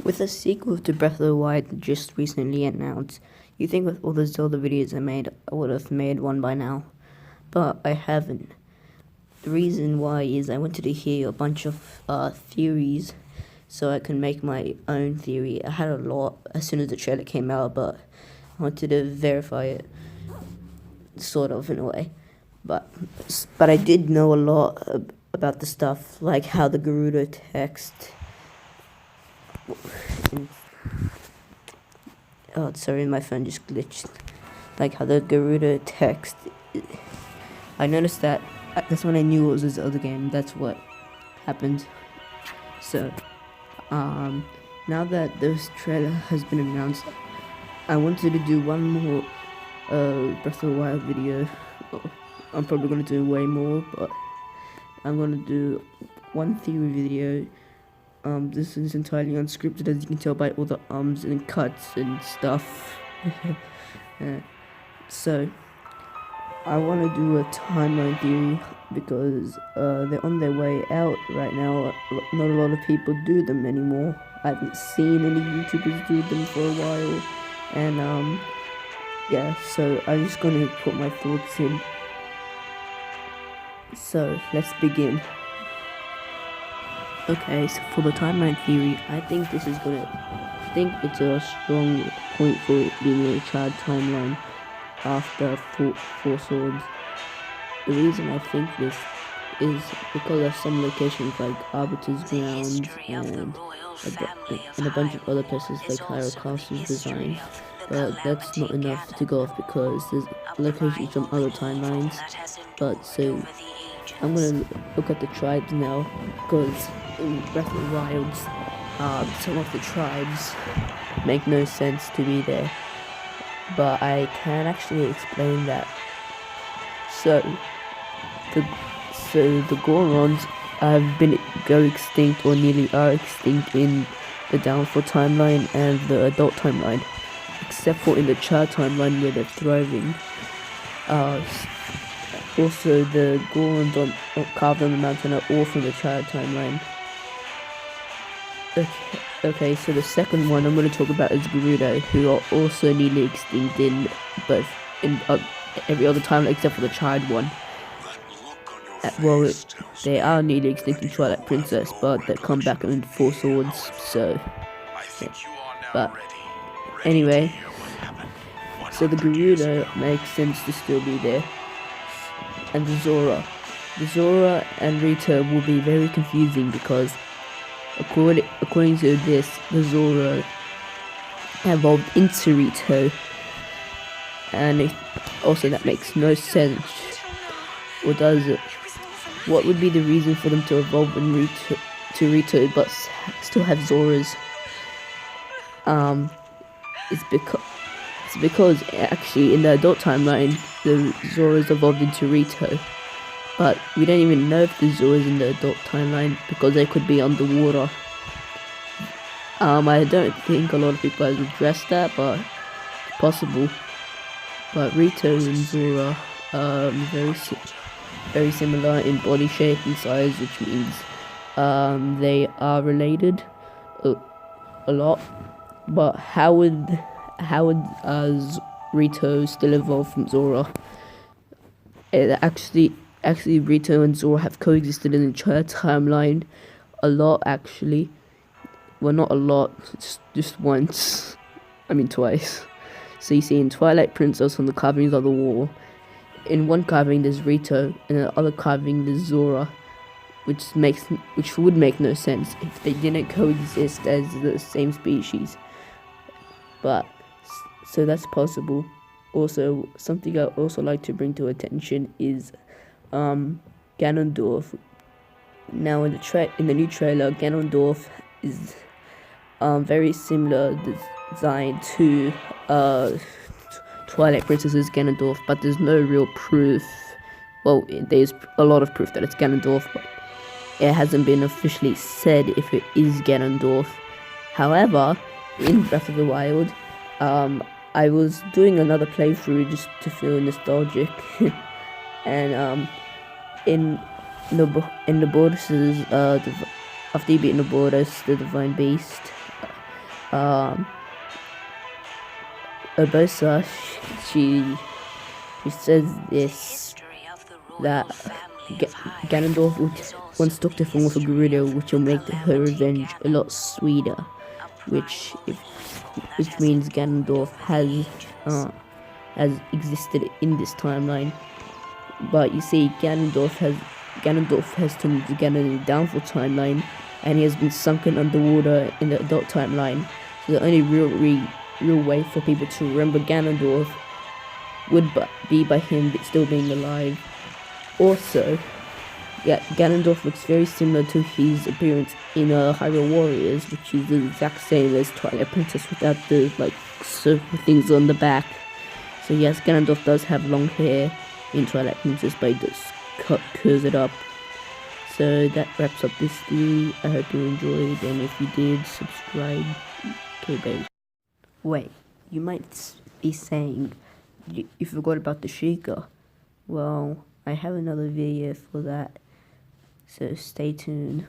With a sequel to Breath of the Wild just recently announced, you think with all the Zelda videos I made, I would have made one by now. But I haven't. The reason why is I wanted to hear a bunch of theories so I can make my own theory. I had a lot as soon as the trailer came out, but I wanted to verify it, sort of, in a way. But I did know a lot about the stuff, like how the Gerudo text... Oh, sorry, my phone just glitched. Like how the Gerudo text... I noticed that. That's when I knew it was this other game. That's what happened. So, now that this trailer has been announced, I wanted to do one more Breath of the Wild video. I'm probably going to do way more, but I'm going to do one theory video. This is entirely unscripted, as you can tell by all the ums and cuts and stuff. So, I want to do a timeline theory because they're on their way out right now. Not a lot of people do them anymore. I haven't seen any YouTubers do them for a while. And yeah, so I'm just going to put my thoughts in. So, let's begin. Okay, so for the timeline theory, I think it's a strong point for it being a child timeline after Four Swords. The reason I think this is because of some locations like Arbiter's Grounds and a bunch of other places like Hyrule Castle's design. But that's not enough to go off because there's locations from other timelines. But so I'm gonna look at the tribes now, because in Breath of the Wild, some of the tribes make no sense to be there. But I can actually explain that. So the Gorons have go extinct or nearly are extinct in the Downfall timeline and the Adult timeline, except for in the Child timeline where they're thriving. Also, the Gorons carved on the mountain are all from the Child timeline. Okay, so the second one I'm going to talk about is Gerudo, who are also nearly extinct in every other timeline except for the Child one. Well, they are nearly extinct in Twilight Princess, but they come back in Four Swords, so... Yeah. But, anyway, so the Gerudo makes sense to still be there. And the Zora and Rito will be very confusing because according to this, the Zora evolved into Rito, and also that makes no sense. Or does it? What would be the reason for them to evolve to Rito but still have Zoras? It's because actually in the Adult timeline the Zoras evolved into Rito, but we don't even know if the Zoras in the Adult timeline because they could be underwater. I don't think a lot of people have addressed that, but it's possible. But Rito and Zora are very similar in body shape and size, which means they are related a lot. But how would Rito still evolve from Zora? Actually, Rito and Zora have coexisted in the Child timeline a lot, actually. Well, not a lot, just once. I mean, twice. So you see, in Twilight Princess, on the carvings of the wall, in one carving there's Rito, and in the other carving there's Zora, which would make no sense if they didn't coexist as the same species. But so that's possible. Also, something I also like to bring to attention is Ganondorf. Now in the new trailer, Ganondorf is very similar design to Twilight Princess's Ganondorf, but there's no real proof. Well, there's a lot of proof that it's Ganondorf, but it hasn't been officially said if it is Ganondorf. However, in Breath of the Wild, I was doing another playthrough just to feel nostalgic, and in the Borders, after you beat the Borders, the Divine Beast, Urbosa, she says this, that Ganondorf once took the form of a Gerudo, which will make her revenge a lot sweeter, which means Ganondorf has existed in this timeline. But you see, Ganondorf has turned into Ganon in the Downfall timeline, and he has been sunken underwater in the adult timeline. So the only real way for people to remember Ganondorf would be by him still being alive. Also, yeah, Ganondorf looks very similar to his appearance in Hyrule Warriors, which is the exact same as Twilight Princess without the circle things on the back. So yes, Ganondorf does have long hair in Twilight Princess, but he does curls it up. So that wraps up this theory. I hope you enjoyed, and if you did, subscribe. Okay, babe. Wait, you might be saying you forgot about the Sheikah. Well, I have another video for that, so stay tuned.